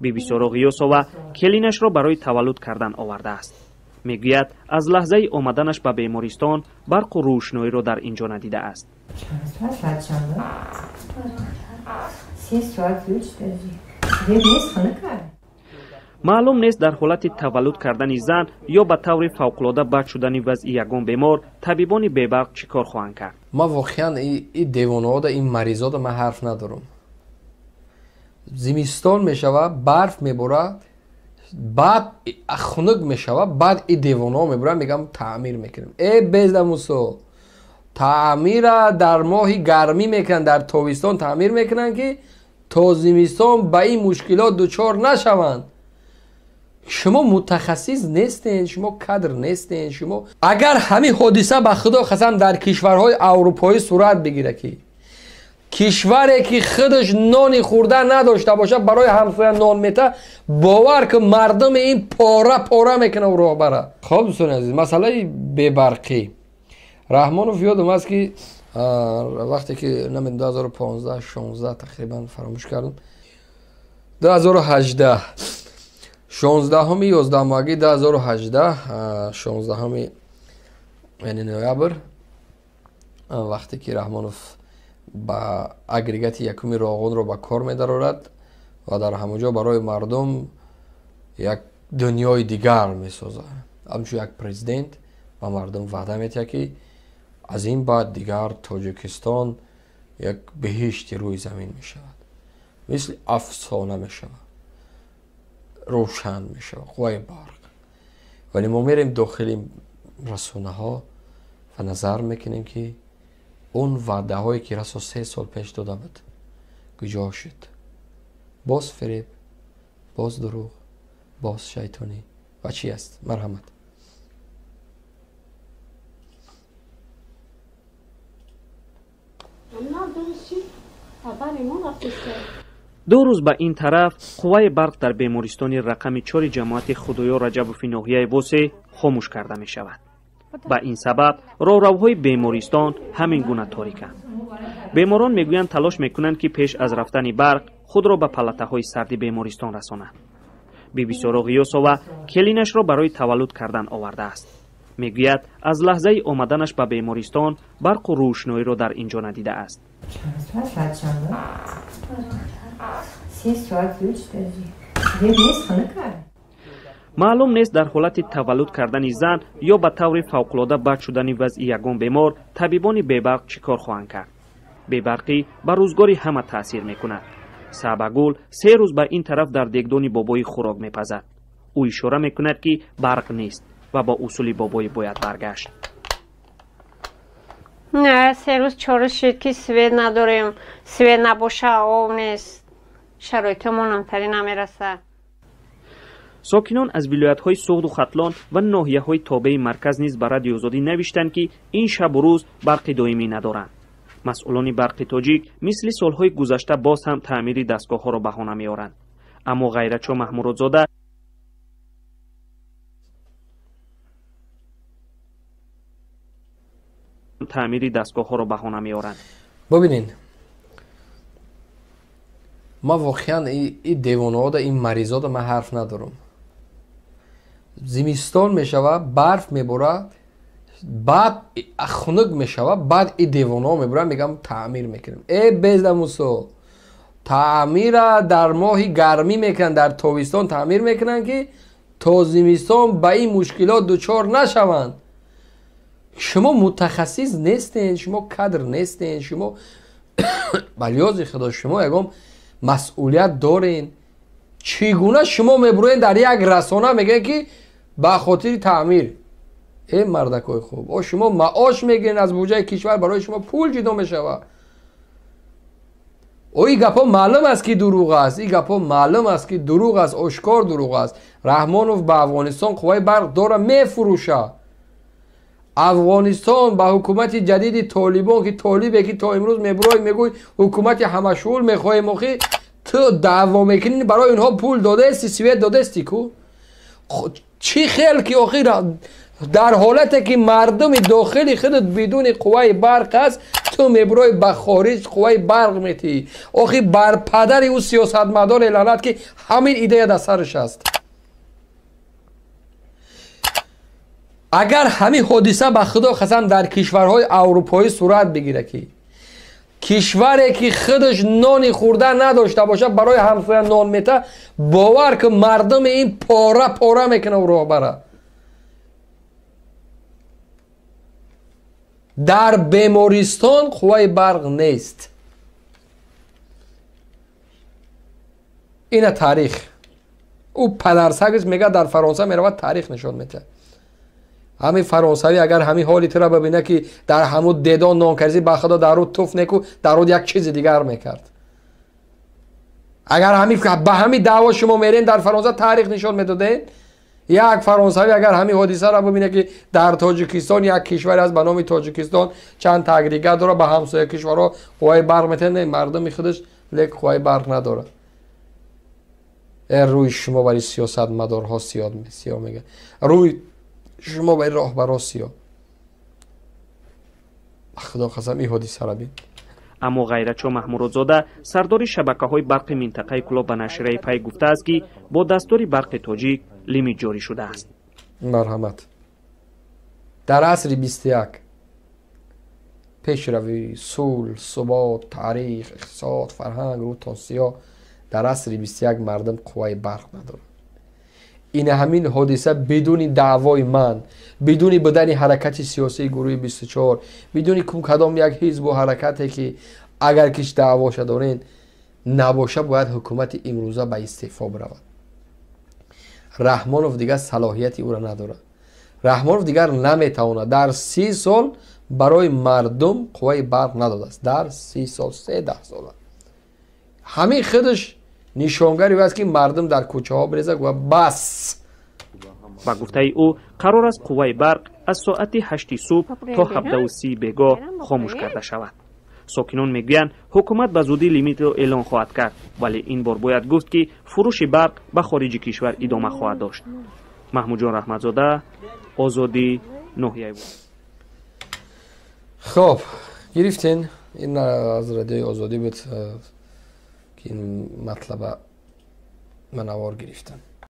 بیبی سوروغیوسова келинашро барои таваллуд кардан овардааст. мегӯяд аз лаҳзаи омаданаш ба бемористон барқу рӯшноиро дар инҷо надидааст. маълум нест дар ҳолати таваллуд кардани зан ё ба таври фавқулода бад шудани вазъи ягон бемор табибони бебарқ чӣ кор хоҳанд кард? ман воқеан ин девонаода ин маризода ман ҳарф надорам. зимистон мешавад, барф меборад, баъд хунук мешавад, баъд ин девонаҳо меборад, мегам таъмир мекунем. безда мусо таъмира дар моҳи гармӣ мекунанд, дар тобистон таъмир мекунанд ки то зимистон ба ин мушкилот дучор нашаванд. шумо мутахассис нестен, шумо кадр нестен. шумо агар ҳамин ҳодиса ба худо қасам дар кишварҳои аврупоӣ сурат бигирад ки кишваре ки худаш нони хӯрдан надошта бошад барои ҳамсоя нон мета, бовар ки мардум ин пора пора мекуна у роҳ бара. хоб дӯстони азиз, масъалаи бебарқӣ раҳмонов ёдам аст ки вақте ки 2015-16 тақрибан фаромӯш кардам, 2018 16 11 маги 2018 16 яъне ноябр, вақте ки раҳмонов ба агрегати якуми роғунро ба кор медарорад ва дар ҳамонҷо барои мардум як дунёи дигар месозад. ҳамчун як президент ба мардум ваъда медиҳад ки аз ин баъд дигар Тоҷикистон як беҳишти рӯи замин мешавад, мисли афсона мешавад, равшан мешавад, қувваи барқ. вале мо мерем дохили расонаҳо ва назар мекунем ки он ваъдаҳое ки расо 3 сол пеш дода буд куҷо шуд? боз фиреб, боз дурӯғ, боз шайтонӣ ва чӣ аст? марҳамат. ду рӯз ба ин тараф қувваи барқ дар бемористони рақами 4 ҷамоати худоё Раҷабови ноҳияи Босе хомӯш карда мешавад. ба ин сабаб роҳравҳои бемористон ҳамин гуна ториканд. беморон мегӯянд талош мекунанд ки пеш аз рафтани барқ худро ба палатаҳои сарди бемористон расонанд. биби сӯроғиёсова келинашро барои таваллуд кардан овардааст. мегӯяд аз лаҳзаи омаданаш ба бемористон барқу рӯшноиро дар инҷо надидааст. маълум нест дар ҳолати таваллуд кардани зан ё ба таври фавқулода бад шудани вазъи ягон бемор табибони бебарқ чӣ кор хоҳанд кард? бебарқӣ ба рӯзгори ҳама таъсир мекунад. саъбагул 3 рӯз ба ин тараф дар дегдони бобои хӯрок мепазад. ӯ ишора мекунад ки барқ нест ва ба усули бобои бояд баргашт. не 3 рӯз 4 рӯз шуд ки свет надорем, свет набоша, об нест, шароитамон ҳамтари намерасад. сокинон аз вилоятҳои суғду хатлон ва ноҳияҳои тобеи марказ низ ба радиои озодӣ навиштанд ки ин шабу рӯз барқи доимӣ надоранд. масъулони барқи тоҷик мисли солҳои гузашта боз ҳам таъмири дастгоҳҳоро баҳона меоранд. аммо ғайратчо маҳмуродзода таъмири дастгоҳҳоро баҳона меоранд. бубинин, ман воқеан ин девонаода ин маризода ман ҳарф надорам. зимистон мешавад, барф меборад, баъд хунук мешавад, баъд ин девонаҳо меборад, мегам таъмир мекунем. безда мусо таъмира дар моҳи гармӣ мекунанд, дар тобистон таъмир мекунанд ки то зимистон ба ин мушкилот дучор нашаванд. шумо мутахассис нестен, шумо кадр нестен. шумо балёзи худо шумо ягон масъулият дорен. чӣ гуна шумо мебуроед дар як расона мегӯед ки ба хотири таъмир? мардакои хуб, шумо маош мегиред аз буҷаи кишвар, барои шумо пул ҷудо мешавад. ин гапҳо маълум аст ки дурӯғ аст. ин гапҳо маълум аст ки дурӯғ аст, ошкор дурӯғ аст. раҳмонов ба афғонистон қувваи барқ дора мефурӯшад. афғонистон ба ҳукумати ҷадиди толибон ки толибе ки то имрӯз мебурой мегӯй ҳукумати ҳамашмул мехоҳем, охи ту даъво мекунӣ барои инҳо пул додаисти, свет додаисти ку? чӣ хел ки охир در حالتی که مردم داخل خودت بدون قوه برق است، تو میبروی به خارج قوه برق میتی. آخی بر پدر او سیاستمدار لعنت که همین ایده در سرش است. اگر همین حادثه به خدا قسم در کشورهای اروپایی صورت بگیره که کشوری که خودش نان خوردن نداشته باشه برای همسایه نان میته، باور که مردم این پاره پاره میکنه و راه بره. در بیمارستان قوه برق نیست. این تاریخ او پدرسگش میگه در فرانسه میرود تاریخ نشان میده. همین فرانسوی اگر همین حالی تو را ببینه که در همون دیدان نانکرزی به خدا در رود توف نکو، در رود یک چیز دیگر میکرد. اگر به همین دعوا شما میرین در فرانسه تاریخ نشان میدادین، یک فرانسوی اگر همین حادثه را ببینه که در تاجیکستان یک کشور از به نام تاجیکستان چند تگریگه داره به همسایه کشورها قوه برق میتونه، مردم خودش لیک قوه برق نداره. روی شما برای سیاست مدارها سیاه میگه، روی شما برای راهبرا سیاه. خدا قسم این حادثه را بین. اما غیرتچو محمودزاده سردار شبکه‌های برق منطقه کلاب به نشریه پی گفته است که با دستور برق تاجیک لیمیت جاری شده است. مرحمت. در عصر 21 پیشروی، صلح، ثبات، تاریخ، اقتصاد، فرهنگ، رو توسعه، در عصر 21 مردم قوه برق نداره. این همین حادثه بدون دعوای من، بدون بدن حرکت سیاسی گروه 24، بدون کدام یک حزب و حرکتی که اگر کش دعواش دارین نباشه، باید حکومت امروزه به استعفا برود. رحمانوف دیگر صلاحیتی او را نداره. رحمانوف دیگر نمیتونه در 30 سال برای مردم قوه برق نداده است. در 30 سال 13 سال همین خودش نشانگری است که مردم در کوچه ها بریزه و بس. با گفته او قرار است قوه برق از ساعت 8 صبح تا 17:30 بیگاه خاموش کرده شود. ساکنان میگویند حکومت به زودی لیمیت را اعلان خواهد کرد، ولی این بار باید گفت که فروش برق به خارج کشور ادامه خواهد داشت. محمود جان رحمتزاده، آزادی، ناحیه. خب گرفتین این از رادیوی آزادی بود که این مطلب منوار گرفتن.